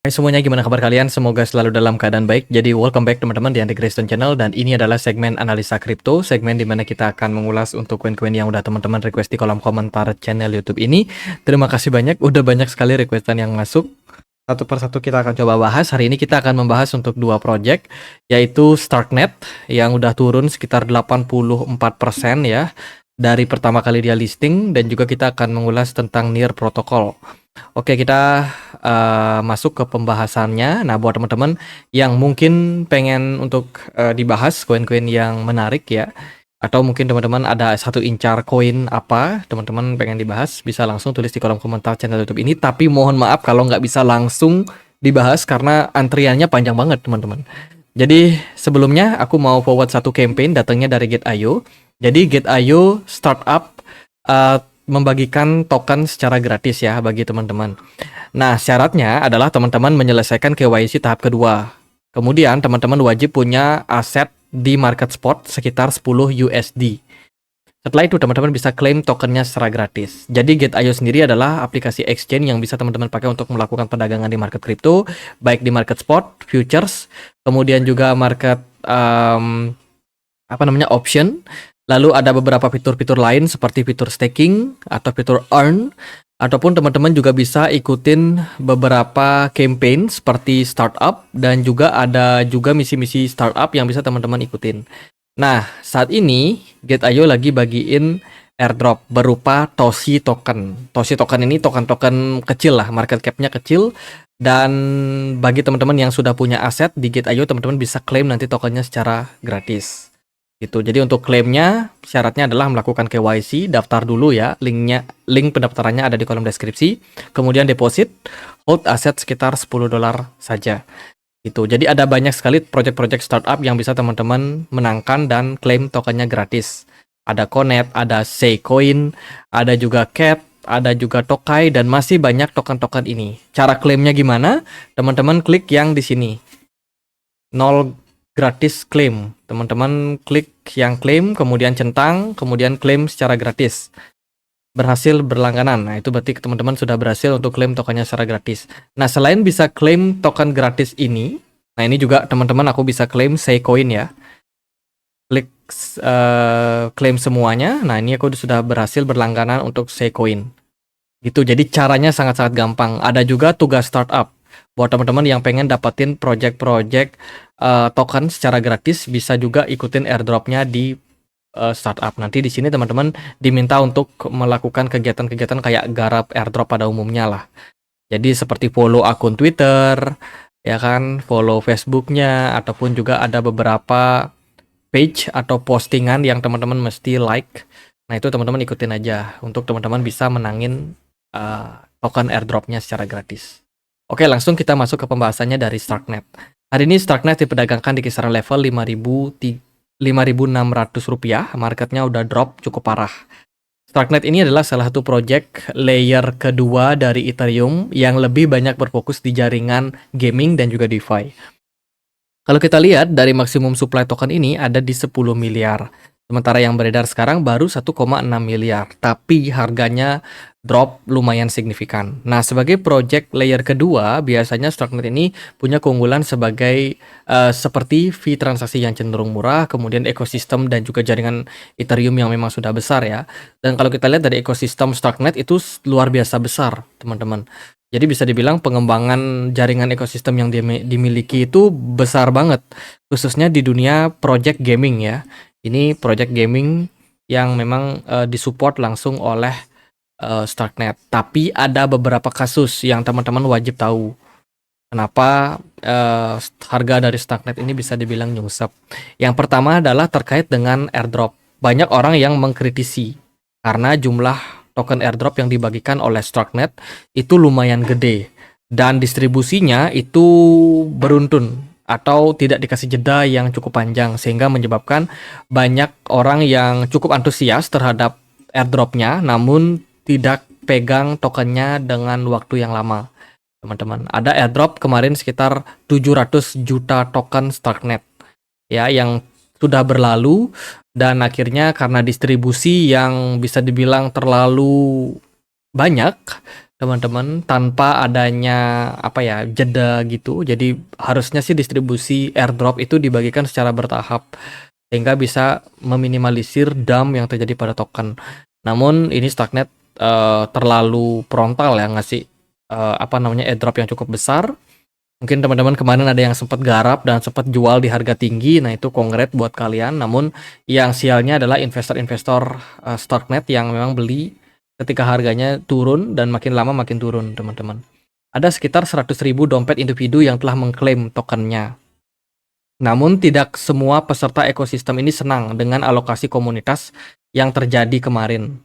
Hai semuanya, gimana kabar kalian? Semoga selalu dalam keadaan baik. Jadi welcome back teman-teman di Andy Grayston Channel, dan ini adalah segmen analisa kripto, segmen dimana kita akan mengulas untuk koin-koin yang udah teman-teman request di kolom komentar channel YouTube ini. Terima kasih banyak, udah banyak sekali requestan yang masuk. Satu persatu kita akan coba bahas. Hari ini kita akan membahas untuk dua project, yaitu Starknet yang udah turun sekitar 84% ya dari pertama kali dia listing, dan juga kita akan mengulas tentang Near Protocol. Oke, kita masuk ke pembahasannya. Nah, buat teman-teman yang mungkin pengen untuk dibahas koin-koin yang menarik ya, atau mungkin teman-teman ada satu incar koin apa teman-teman pengen dibahas, bisa langsung tulis di kolom komentar channel YouTube ini. Tapi mohon maaf kalau nggak bisa langsung dibahas karena antriannya panjang banget teman-teman. Jadi sebelumnya aku mau forward satu campaign, datangnya dari Gate.io. Jadi Gate.io startup membagikan token secara gratis ya bagi teman-teman. Nah, syaratnya adalah teman-teman menyelesaikan KYC tahap kedua. Kemudian teman-teman wajib punya aset di market spot sekitar 10 USD. Setelah itu teman-teman bisa klaim tokennya secara gratis. Jadi Gate.io sendiri adalah aplikasi exchange yang bisa teman-teman pakai untuk melakukan perdagangan di market kripto, baik di market spot, futures, kemudian juga market option. Lalu ada beberapa fitur-fitur lain seperti fitur staking atau fitur earn, ataupun teman-teman juga bisa ikutin beberapa campaign seperti startup, dan juga ada juga misi-misi startup yang bisa teman-teman ikutin. Nah, saat ini Gate.io lagi bagiin airdrop berupa Toshi token. Toshi token ini token-token kecil lah, market cap-nya kecil, dan bagi teman-teman yang sudah punya aset di Gate.io, teman-teman bisa klaim nanti tokennya secara gratis. Gitu. Jadi untuk klaimnya syaratnya adalah melakukan KYC, daftar dulu ya, link pendaftarannya ada di kolom deskripsi. Kemudian deposit, hold aset sekitar $10 saja. Gitu. Jadi ada banyak sekali project-project startup yang bisa teman-teman menangkan dan klaim tokennya gratis. Ada Conet, ada Saycoin, ada juga Cat, ada juga Tokai, dan masih banyak token-token ini. Cara klaimnya gimana? Teman-teman klik yang di sini. 0 gratis klaim. Teman-teman klik yang klaim, kemudian centang, kemudian klaim secara gratis. Berhasil berlangganan. Nah, itu berarti teman-teman sudah berhasil untuk klaim tokennya secara gratis. Nah, selain bisa klaim token gratis ini, nah ini juga teman-teman aku bisa klaim Saycoin ya. Klik klaim semuanya. Nah, ini aku sudah berhasil berlangganan untuk Saycoin. Gitu. Jadi caranya sangat-sangat gampang. Ada juga tugas startup. Buat teman-teman yang pengen dapetin project-project token secara gratis, bisa juga ikutin airdropnya di startup. Nanti di sini teman-teman diminta untuk melakukan kegiatan-kegiatan kayak garap airdrop pada umumnya lah. Jadi seperti follow akun Twitter, ya kan, follow Facebooknya, ataupun juga ada beberapa page atau postingan yang teman-teman mesti like. Nah, itu teman-teman ikutin aja untuk teman-teman bisa menangin token airdropnya secara gratis. Oke, langsung kita masuk ke pembahasannya dari Starknet. Hari ini Starknet diperdagangkan di kisaran level 5.600 rupiah. Marketnya udah drop cukup parah. Starknet ini adalah salah satu project layer kedua dari Ethereum yang lebih banyak berfokus di jaringan gaming dan juga DeFi. Kalau kita lihat dari maksimum supply token ini ada di 10 miliar. Sementara yang beredar sekarang baru 1,6 miliar, tapi harganya drop lumayan signifikan. Nah, sebagai project layer kedua, biasanya Starknet ini punya keunggulan sebagai seperti fee transaksi yang cenderung murah, kemudian ekosistem dan juga jaringan Ethereum yang memang sudah besar ya. Dan kalau kita lihat dari ekosistem Starknet itu luar biasa besar, teman-teman. Jadi bisa dibilang pengembangan jaringan ekosistem yang dimiliki itu besar banget, khususnya di dunia project gaming ya. Ini project gaming yang memang disupport langsung oleh Starknet. Tapi ada beberapa kasus yang teman-teman wajib tahu. Kenapa harga dari Starknet ini bisa dibilang nyungsep. Yang pertama adalah terkait dengan airdrop. Banyak orang yang mengkritisi karena jumlah token airdrop yang dibagikan oleh Starknet itu lumayan gede. Dan distribusinya itu beruntun atau tidak dikasih jeda yang cukup panjang, sehingga menyebabkan banyak orang yang cukup antusias terhadap airdropnya namun tidak pegang tokennya dengan waktu yang lama. Teman-teman, ada airdrop kemarin sekitar 700 juta token Starknet ya yang sudah berlalu, dan akhirnya karena distribusi yang bisa dibilang terlalu banyak, teman-teman, tanpa adanya apa ya, jeda gitu. Jadi harusnya sih distribusi airdrop itu dibagikan secara bertahap sehingga bisa meminimalisir dump yang terjadi pada token. Namun ini Starknet terlalu frontal ya ngasih apa namanya airdrop yang cukup besar. Mungkin teman-teman kemarin ada yang sempat garap dan sempat jual di harga tinggi. Nah, itu congrats buat kalian. Namun yang sialnya adalah investor-investor Starknet yang memang beli ketika harganya turun dan makin lama makin turun, teman-teman. Ada sekitar 100.000 dompet individu yang telah mengklaim tokennya. Namun tidak semua peserta ekosistem ini senang dengan alokasi komunitas yang terjadi kemarin.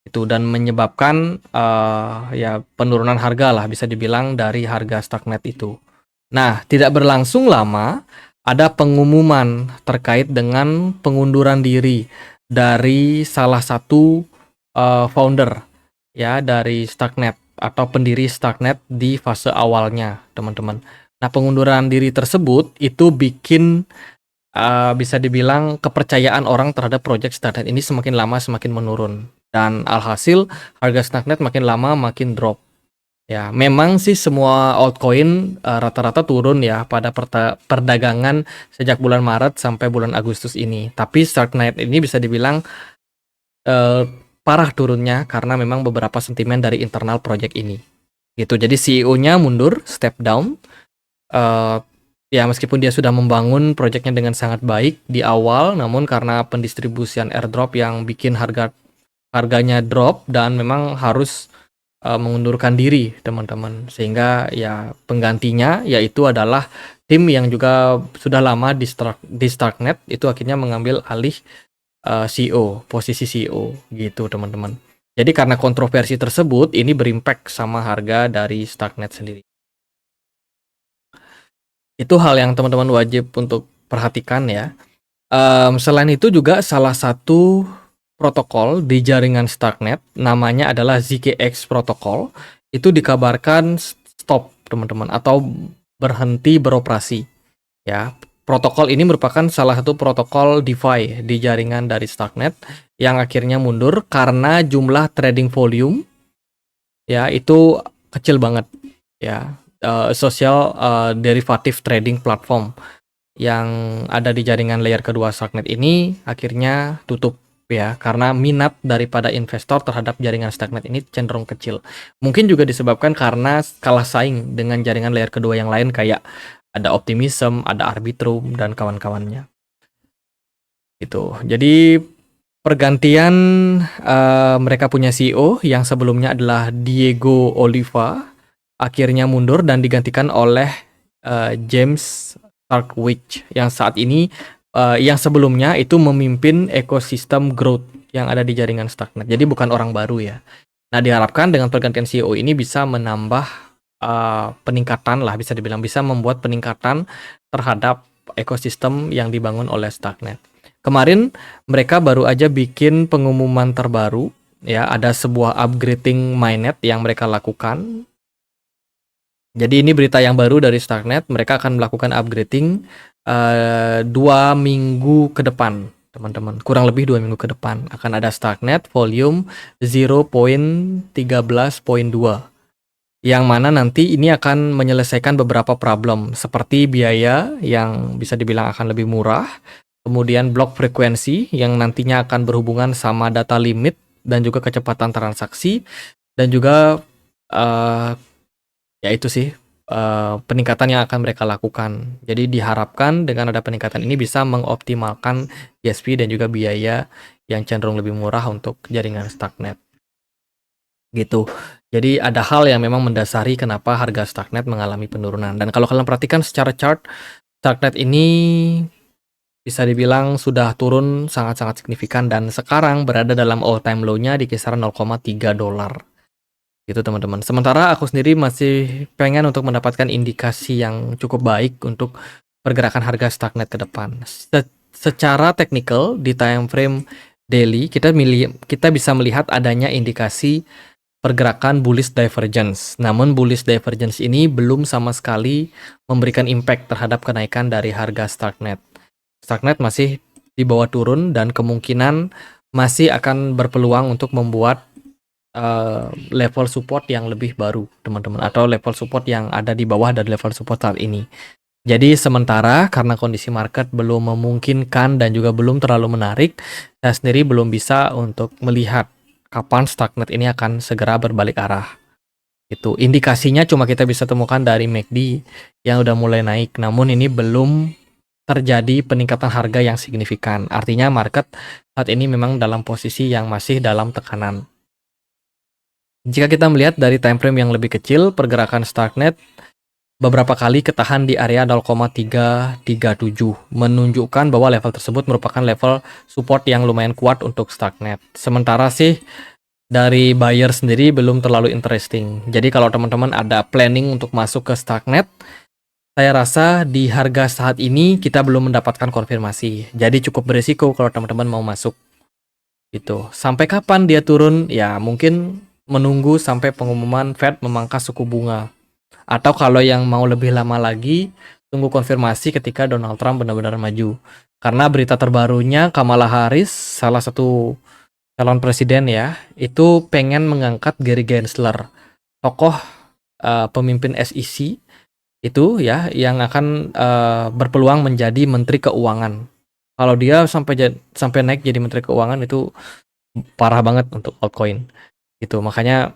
Itu dan menyebabkan ya penurunan harga lah bisa dibilang dari harga Starknet itu. Nah, tidak berlangsung lama, ada pengumuman terkait dengan pengunduran diri dari salah satu founder ya dari Starknet atau pendiri Starknet di fase awalnya, teman-teman. Nah, pengunduran diri tersebut itu bikin bisa dibilang kepercayaan orang terhadap project Starknet ini semakin lama semakin menurun. Dan alhasil harga Starknet makin lama makin drop. Ya, memang sih semua altcoin rata-rata turun ya pada perdagangan sejak bulan Maret sampai bulan Agustus ini. Tapi Starknet ini bisa dibilang parah turunnya karena memang beberapa sentimen dari internal project ini. Gitu. Jadi CEO-nya mundur, step down. Ya meskipun dia sudah membangun projectnya dengan sangat baik di awal, namun karena pendistribusian airdrop yang bikin harganya drop dan memang harus mengundurkan diri, teman-teman. Sehingga ya penggantinya yaitu adalah tim yang juga sudah lama di Starknet itu akhirnya mengambil alih CEO, posisi CEO gitu, teman-teman. Jadi karena kontroversi tersebut ini berimpact sama harga dari Starknet sendiri. Itu hal yang teman-teman wajib untuk perhatikan ya. Selain itu juga salah satu protokol di jaringan Starknet namanya adalah ZKX protokol itu dikabarkan stop, teman-teman, atau berhenti beroperasi ya. Protokol ini merupakan salah satu protokol DeFi di jaringan dari Starknet yang akhirnya mundur karena jumlah trading volume ya itu kecil banget ya. Social derivative trading platform yang ada di jaringan layer kedua Starknet ini akhirnya tutup ya karena minat daripada investor terhadap jaringan Starknet ini cenderung kecil. Mungkin juga disebabkan karena kalah saing dengan jaringan layer kedua yang lain kayak ada Optimism, ada Arbitrum dan kawan-kawannya. Gitu. Jadi pergantian mereka punya CEO yang sebelumnya adalah Diego Oliva akhirnya mundur dan digantikan oleh James Starkwich yang saat ini yang sebelumnya itu memimpin ekosistem growth yang ada di jaringan Starknet. Jadi bukan orang baru ya. Nah, diharapkan dengan pergantian CEO ini bisa menambah peningkatan lah, bisa dibilang bisa membuat peningkatan terhadap ekosistem yang dibangun oleh Starknet. Kemarin mereka baru aja bikin pengumuman terbaru ya, ada sebuah upgrading mainnet yang mereka lakukan. Jadi ini berita yang baru dari Starknet, mereka akan melakukan upgrading 2 minggu ke depan, teman-teman. Kurang lebih 2 minggu ke depan akan ada Starknet volume 0.13.2 yang mana nanti ini akan menyelesaikan beberapa problem seperti biaya yang bisa dibilang akan lebih murah, kemudian block frekuensi yang nantinya akan berhubungan sama data limit dan juga kecepatan transaksi, dan juga ya itu sih peningkatan yang akan mereka lakukan. Jadi diharapkan dengan ada peningkatan ini bisa mengoptimalkan gas fee dan juga biaya yang cenderung lebih murah untuk jaringan Starknet. Gitu. Jadi ada hal yang memang mendasari kenapa harga Starknet mengalami penurunan. Dan kalau kalian perhatikan secara chart, Starknet ini bisa dibilang sudah turun sangat-sangat signifikan dan sekarang berada dalam all time low-nya di kisaran 0,3 dolar. Gitu, teman-teman. Sementara aku sendiri masih pengen untuk mendapatkan indikasi yang cukup baik untuk pergerakan harga Starknet ke depan. Secara teknikal di time frame daily kita bisa melihat adanya indikasi pergerakan bullish divergence. Namun bullish divergence ini belum sama sekali memberikan impact terhadap kenaikan dari harga Starknet. Starknet masih di bawah turun dan kemungkinan masih akan berpeluang untuk membuat level support yang lebih baru, teman-teman, atau level support yang ada di bawah dari level support saat ini. Jadi sementara karena kondisi market belum memungkinkan dan juga belum terlalu menarik, saya sendiri belum bisa untuk melihat kapan Starknet ini akan segera berbalik arah. Itu indikasinya cuma kita bisa temukan dari MACD yang udah mulai naik, namun ini belum terjadi peningkatan harga yang signifikan. Artinya market saat ini memang dalam posisi yang masih dalam tekanan. Jika kita melihat dari time frame yang lebih kecil, pergerakan Starknet beberapa kali ketahan di area 0,337, menunjukkan bahwa level tersebut merupakan level support yang lumayan kuat untuk Starknet. Sementara sih dari buyer sendiri belum terlalu interesting. Jadi kalau teman-teman ada planning untuk masuk ke Starknet, saya rasa di harga saat ini kita belum mendapatkan konfirmasi. Jadi cukup berisiko kalau teman-teman mau masuk. Gitu. Sampai kapan dia turun? Ya mungkin menunggu sampai pengumuman Fed memangkas suku bunga. Atau kalau yang mau lebih lama lagi, tunggu konfirmasi ketika Donald Trump benar-benar maju. Karena berita terbarunya Kamala Harris, salah satu calon presiden ya, itu pengen mengangkat Gary Gensler, tokoh pemimpin SEC itu ya, yang akan berpeluang menjadi Menteri Keuangan. Kalau dia sampai naik jadi Menteri Keuangan itu parah banget untuk altcoin. Itu makanya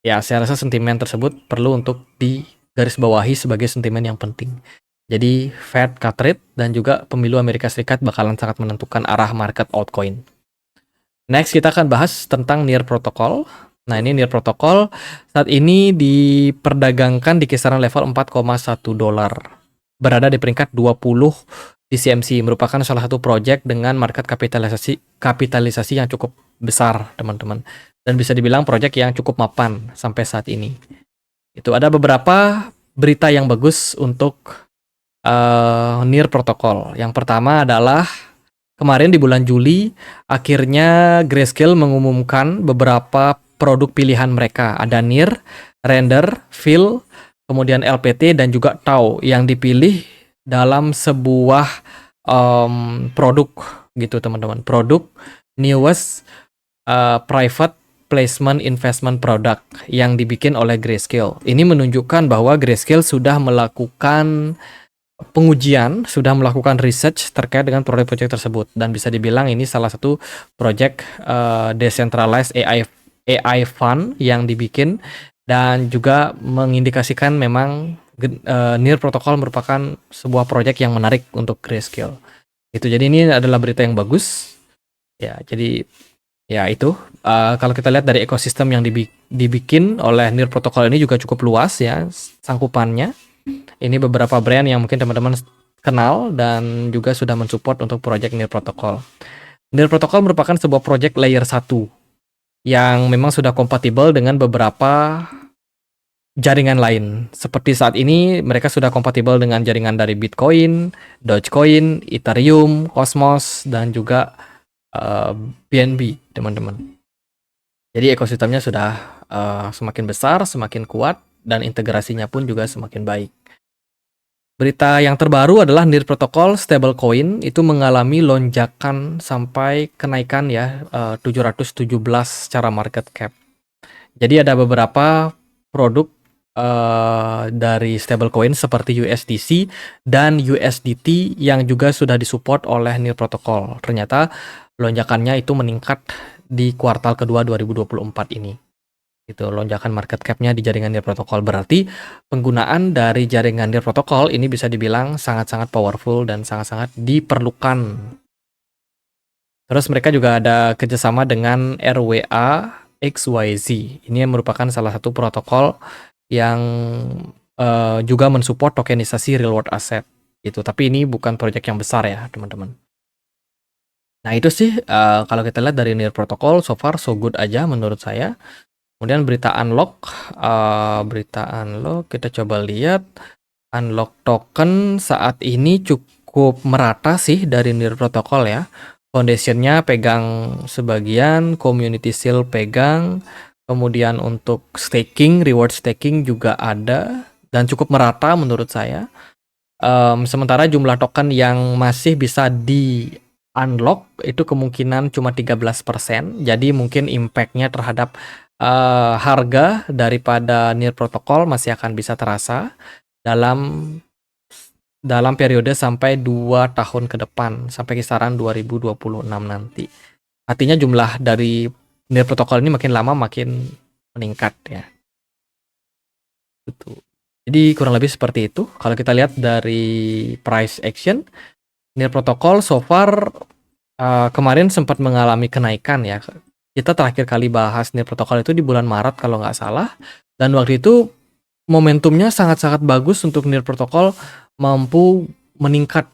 ya saya rasa sentimen tersebut perlu untuk digarisbawahi sebagai sentimen yang penting. Jadi Fed cut rate dan juga pemilu Amerika Serikat bakalan sangat menentukan arah market altcoin. Next kita akan bahas tentang Near Protocol. Nah ini Near Protocol saat ini diperdagangkan di kisaran level 4,1 dolar. Berada di peringkat 20 di CMC, merupakan salah satu project dengan market kapitalisasi yang cukup besar, teman-teman. Dan bisa dibilang project yang cukup mapan sampai saat ini. Itu ada beberapa berita yang bagus untuk Near Protocol. Yang pertama adalah kemarin di bulan Juli, akhirnya Grayscale mengumumkan beberapa produk pilihan mereka. Ada Near, Render, Fill, kemudian LPT, dan juga Tau yang dipilih dalam sebuah produk gitu teman-teman. Produk newest private placement investment product yang dibikin oleh Grayscale. Ini menunjukkan bahwa Grayscale sudah melakukan pengujian, sudah melakukan research terkait dengan proyek-proyek tersebut, dan bisa dibilang ini salah satu proyek decentralized AI fund yang dibikin, dan juga mengindikasikan memang Near Protocol merupakan sebuah proyek yang menarik untuk Grayscale. Itu jadi ini adalah berita yang bagus. Ya, jadi ya itu kalau kita lihat dari ekosistem yang dibikin oleh Near Protocol ini juga cukup luas ya sangkupannya. Ini beberapa brand yang mungkin teman-teman kenal dan juga sudah mensupport untuk proyek Near Protocol. Near Protocol merupakan sebuah proyek layer 1 yang memang sudah kompatibel dengan beberapa jaringan lain. Seperti saat ini mereka sudah kompatibel dengan jaringan dari Bitcoin, Dogecoin, Ethereum, Cosmos, dan juga BNB, teman-teman. Jadi ekosistemnya sudah semakin besar, semakin kuat, dan integrasinya pun juga semakin baik. Berita yang terbaru adalah Near Protocol stablecoin itu mengalami lonjakan sampai kenaikan ya 717 secara market cap. Jadi ada beberapa produk dari stablecoin seperti USDC dan USDT yang juga sudah disupport oleh Near Protocol. Ternyata lonjakannya itu meningkat di kuartal kedua 2024 ini. Itu lonjakan market cap-nya di jaringan Near Protocol, berarti penggunaan dari jaringan Near Protocol ini bisa dibilang sangat-sangat powerful dan sangat-sangat diperlukan. Terus mereka juga ada kerjasama dengan RWA XYZ. Ini merupakan salah satu protokol yang juga mensupport tokenisasi real world asset. Itu, tapi ini bukan proyek yang besar ya teman-teman. Nah itu sih kalau kita lihat dari Near Protocol so far so good aja menurut saya. Kemudian berita unlock kita coba lihat. Unlock token saat ini cukup merata sih dari Near Protocol ya. Foundationnya pegang sebagian, community seal pegang, kemudian untuk staking, reward staking juga ada, dan cukup merata menurut saya. Sementara jumlah token yang masih bisa di unlock itu kemungkinan cuma 13%, jadi mungkin impact-nya terhadap harga daripada NIR Protocol masih akan bisa terasa dalam periode sampai 2 tahun ke depan, sampai kisaran 2026 nanti. Artinya jumlah dari NIR Protocol ini makin lama makin meningkat ya. Gitu. Jadi kurang lebih seperti itu. Kalau kita lihat dari price action, NIR Protocol so far kemarin sempat mengalami kenaikan ya. Kita terakhir kali bahas NIR Protocol itu di bulan Maret kalau nggak salah. Dan waktu itu momentumnya sangat-sangat bagus untuk NIR Protocol mampu meningkat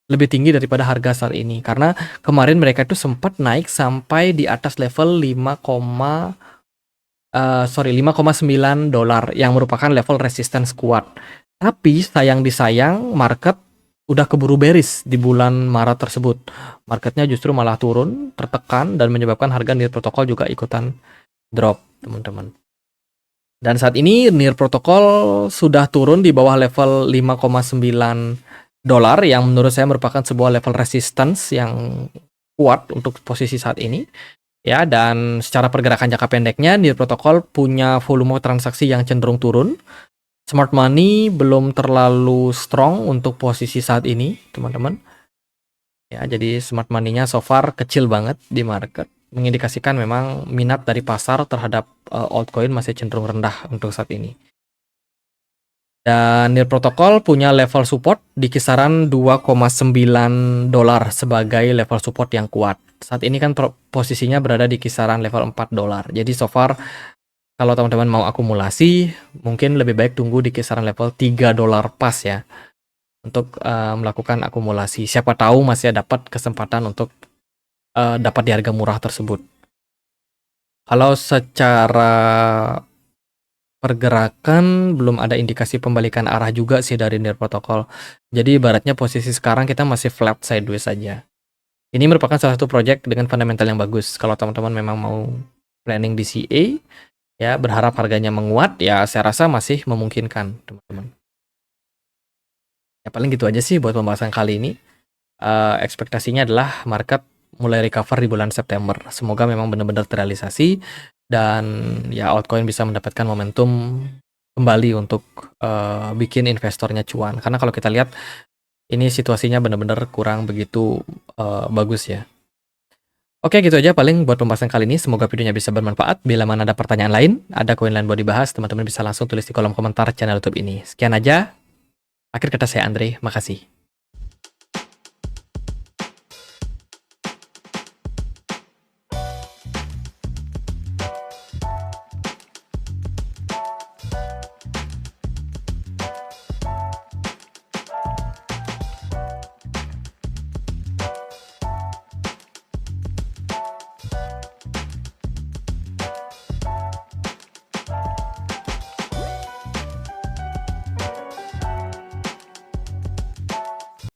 lebih tinggi daripada harga saat ini. Karena kemarin mereka itu sempat naik sampai di atas level 5,9 dolar yang merupakan level resistance kuat. Tapi sayang disayang market udah keburu bearish di bulan Maret tersebut. Marketnya justru malah turun, tertekan dan menyebabkan harga NIR Protocol juga ikutan drop, teman-teman. Dan saat ini NIR Protocol sudah turun di bawah level 5,9 dolar yang menurut saya merupakan sebuah level resistance yang kuat untuk posisi saat ini. Ya, dan secara pergerakan jangka pendeknya NIR Protocol punya volume transaksi yang cenderung turun. Smart money belum terlalu strong untuk posisi saat ini, teman-teman. Ya, jadi smart money-nya so far kecil banget di market, mengindikasikan memang minat dari pasar terhadap altcoin masih cenderung rendah untuk saat ini. Dan NIR Protocol punya level support di kisaran 2,9 dolar sebagai level support yang kuat. Saat ini kan posisinya berada di kisaran level 4 dolar. Jadi so far kalau teman-teman mau akumulasi, mungkin lebih baik tunggu di kisaran level 3 dolar pas ya untuk melakukan akumulasi. Siapa tahu masih dapat kesempatan untuk dapat di harga murah tersebut. Kalau secara pergerakan belum ada indikasi pembalikan arah juga sih dari NIR Protocol. Jadi ibaratnya posisi sekarang kita masih flat sideways saja. Ini merupakan salah satu project dengan fundamental yang bagus. Kalau teman-teman memang mau planning di CA, ya berharap harganya menguat, ya saya rasa masih memungkinkan, teman-teman. Ya paling gitu aja sih buat pembahasan kali ini. Ekspektasinya adalah market mulai recover di bulan September. Semoga memang benar-benar terrealisasi dan ya altcoin bisa mendapatkan momentum kembali untuk bikin investornya cuan. Karena kalau kita lihat ini situasinya benar-benar kurang begitu bagus ya. Oke, gitu aja paling buat pembahasan kali ini. Semoga videonya bisa bermanfaat. Bila mana ada pertanyaan lain, ada koin lain buat dibahas, teman-teman bisa langsung tulis di kolom komentar channel YouTube ini. Sekian aja. Akhir kata saya Andre, makasih.